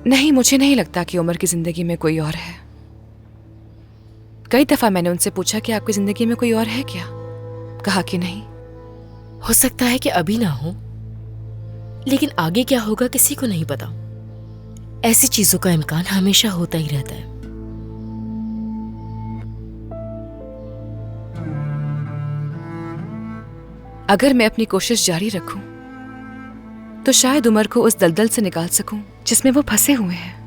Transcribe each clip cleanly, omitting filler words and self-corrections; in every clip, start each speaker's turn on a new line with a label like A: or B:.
A: नहीं, मुझे नहीं लगता कि उमर की जिंदगी में कोई और है। कई दफा मैंने उनसे पूछा कि आपकी जिंदगी में कोई और है क्या, कहा कि नहीं।
B: हो सकता है कि अभी ना हो, लेकिन आगे क्या होगा किसी को नहीं पता। ऐसी चीजों का इम्कान हमेशा होता ही रहता है।
A: अगर मैं अपनी कोशिश जारी रखूं तो शायद उमर को उस दलदल से निकाल सकूं जिसमें वो फंसे हुए हैं।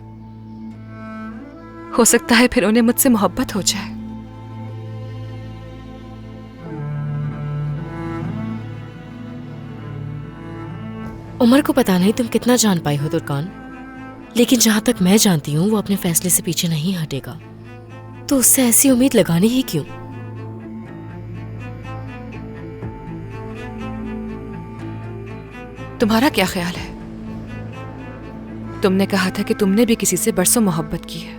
A: हो सकता है फिर उन्हें मुझसे मोहब्बत हो जाए।
B: उमर को पता नहीं तुम कितना जान पाई हो तुर्कान, लेकिन जहां तक मैं जानती हूँ वो अपने फैसले से पीछे नहीं हटेगा, तो उससे ऐसी उम्मीद लगानी ही क्यों।
A: तुम्हारा क्या ख्याल है? तुमने कहा था कि तुमने भी किसी से बरसों मोहब्बत की है।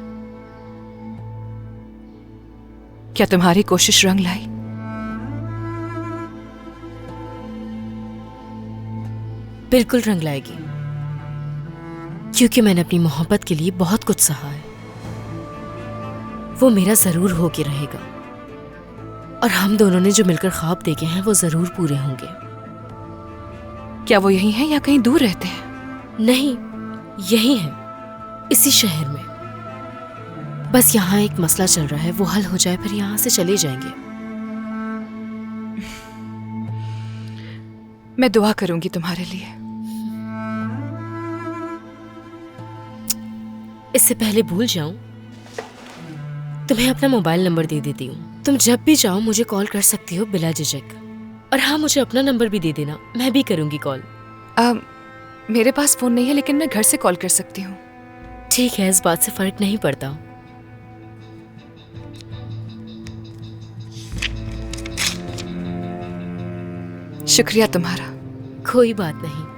A: क्या तुम्हारी कोशिश रंग लाई?
B: बिल्कुल रंग लाएगी, क्योंकि मैंने अपनी मोहब्बत के लिए बहुत कुछ सहा है। वो मेरा जरूर होके रहेगा, और हम दोनों ने जो मिलकर ख्वाब देखे हैं वो जरूर पूरे होंगे।
A: क्या वो यही हैं या कहीं दूर रहते हैं?
B: नहीं, यही है, इसी शहर में। बस यहाँ एक मसला चल रहा है, वो हल हो जाए फिर यहाँ से चले जाएंगे।
A: मैं दुआ करूंगी तुम्हारे लिए।
B: इससे पहले भूल जाऊं, तुम्हें अपना मोबाइल नंबर दे देती हूँ। तुम जब भी चाहो मुझे कॉल कर सकती हो बिला झिझक। और हाँ, मुझे अपना नंबर भी दे देना, मैं भी करूंगी कॉल।
A: मेरे पास फोन नहीं है, लेकिन मैं घर से कॉल कर सकती हूँ।
B: ठीक है, इस बात से फर्क नहीं पड़ता।
A: शुक्रिया तुम्हारा।
B: कोई बात नहीं।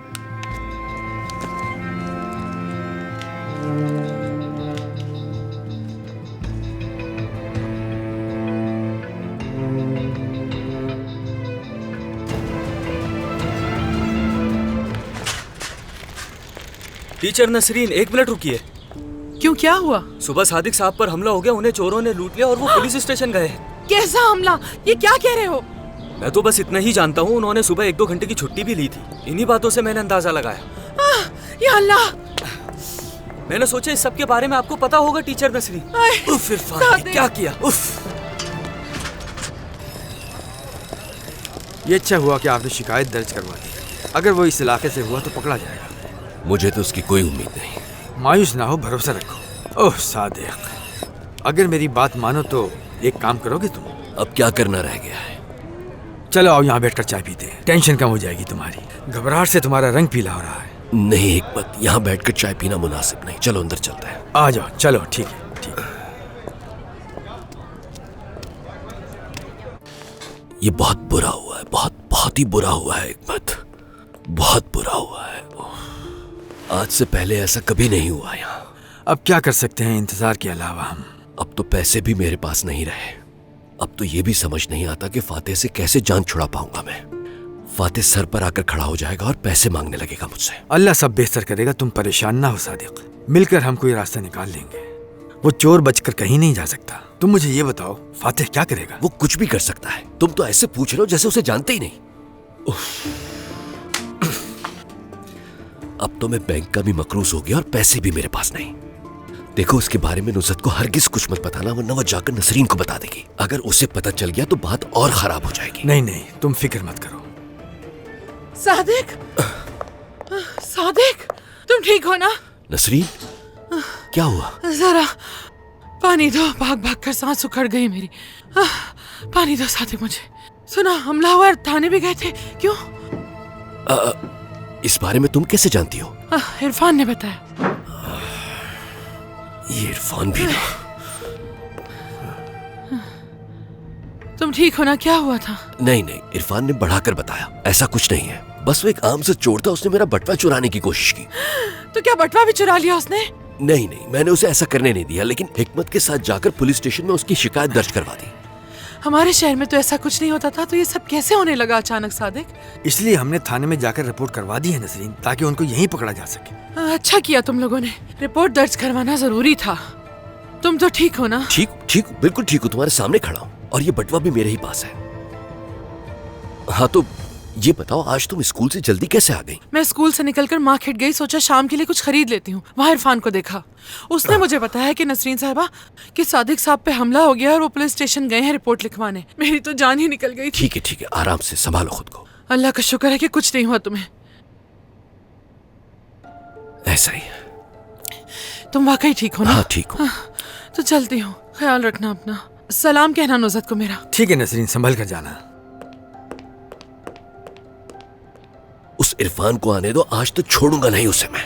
C: टीचर नसरीन, 1 मिनट रुकिए।
D: क्यों, क्या हुआ?
C: सुबह सादिक साहब पर हमला हो गया, उन्हें चोरों ने लूट लिया और वो पुलिस स्टेशन गए हैं।
D: कैसा हमला? ये क्या कह रहे हो?
C: मैं तो बस इतना ही जानता हूँ, उन्होंने सुबह 1-2 घंटे की छुट्टी भी ली थी। इन्हीं बातों से मैंने अंदाजा लगाया।
D: या अल्लाह!
C: मैंने सोचा इस सब के बारे में आपको पता होगा टीचर नसरीन। उफ इरफान ने क्या किया? उफ।
E: ये अच्छा हुआ कि आपने शिकायत दर्ज करवा दी। अगर वो इस इलाके से हुआ तो पकड़ा जाएगा।
F: मुझे तो उसकी कोई उम्मीद नहीं।
E: मायूस ना हो, भरोसा रखो। ओह सादिक, अगर मेरी बात मानो तो एक काम करोगे तुम?
F: अब क्या करना रह गया है?
E: चलो आओ यहाँ बैठकर चाय पीते हैं, टेंशन कम हो जाएगी तुम्हारी। घबराहट से तुम्हारा रंग पीला हो रहा है।
F: नहीं हिकमत, यहाँ बैठकर चाय पीना मुनासिब नहीं। चलो अंदर चलते हैं।
E: आ जाओ, चलो ठीक है, ठीक है।
F: ये बहुत बुरा हुआ है, बहुत ही बुरा हुआ है हिकमत, बहुत बुरा हुआ है। आज से पहले ऐसा कभी नहीं हुआ यहाँ।
E: अब क्या कर सकते हैं इंतजार के अलावा हम?
F: अब तो पैसे भी मेरे पास नहीं रहे। अब तो ये भी समझ नहीं आता कि फातेह से कैसे जान छुड़ा पाऊंगा मैं। फातेह सर पर आकर खड़ा हो जाएगा और पैसे मांगने लगेगा मुझसे।
E: अल्लाह सब बेहतर करेगा, तुम परेशान ना हो सादिक। मिलकर हम कोई रास्ता निकाल लेंगे। वो चोर बचकर कहीं नहीं जा सकता। तुम मुझे ये बताओ, फातेह क्या करेगा?
F: वो कुछ भी कर सकता है। तुम तो ऐसे पूछ रहे हो जैसे उसे जानते ही नहीं। अब तो मैं बैंक का भी मकरूज हो गया और पैसे भी मेरे पास नहीं। देखो, इसके बारे में नुसरत को हरगिज कुछ मत बताना, वरना वो जाकर नसरीन को बता देगी। अगर उसे पता चल गया तो बात और खराब हो जाएगी।
E: नहीं नहीं, तुम फिक्र मत करो।
D: सादिक, सादिक, तुम ठीक हो ना?
F: नसरीन, क्या हुआ?
D: जरा पानी दो, भाग भाग कर सांस उखड़ गई मेरी। पानी दो सादिक मुझे। सुना हमलावर थाने भी गए थे, क्यों?
F: इस बारे में तुम कैसे जानती हो?
D: इरफान ने बताया।
F: ये इरफान भी ना।
D: तुम ठीक हो ना? क्या हुआ था?
F: नहीं नहीं, इरफान ने बढ़ाकर बताया। ऐसा कुछ नहीं है, बस वो एक आम से चोर था, उसने मेरा बटवा चुराने की कोशिश की।
D: तो क्या बटवा भी चुरा लिया उसने?
F: नहीं नहीं, मैंने उसे ऐसा करने नहीं दिया, लेकिन हिकमत के साथ जाकर पुलिस स्टेशन में उसकी शिकायत दर्ज करवा दी।
D: हमारे शहर में तो ऐसा कुछ नहीं होता था, तो ये सब कैसे होने लगा अचानक सादिक?
E: इसलिए हमने थाने में जाकर रिपोर्ट करवा दी है नसरीन, ताकि उनको यहीं पकड़ा जा सके।
D: अच्छा किया तुम लोगों ने, रिपोर्ट दर्ज करवाना जरूरी था। तुम तो ठीक हो ना?
F: ठीक बिल्कुल ठीक हूँ, तुम्हारे सामने खड़ा हूँ और ये बटवा भी मेरे ही पास है। हाँ तो ये बताओ, आज तुम स्कूल से जल्दी कैसे आ गई?
D: मैं स्कूल से निकलकर मार्केट गई, सोचा शाम के लिए कुछ खरीद लेती हूँ। वहाँ इरफान को देखा, उसने मुझे बताया कि नसरीन साहिबा कि सादिक साहब पे हमला हो गया और वो पुलिस स्टेशन गए हैं रिपोर्ट लिखवाने। मेरी तो जान ही निकल गई थी।
F: ठीक है, आराम से संभालो खुद को।
D: अल्लाह का शुक्र है कि कुछ नहीं हुआ तुम्हें।
F: ऐसा ही।
D: तुम वाकई ठीक हो ना?
F: हाँ ठीक हूँ।
D: तो चलती हूँ, ख्याल रखना अपना। सलाम कहना नुज़त को मेरा।
E: ठीक है नसरीन, संभल कर जाना।
F: उस इरफान को आने दो, आज तो छोड़ूंगा नहीं उसे मैं।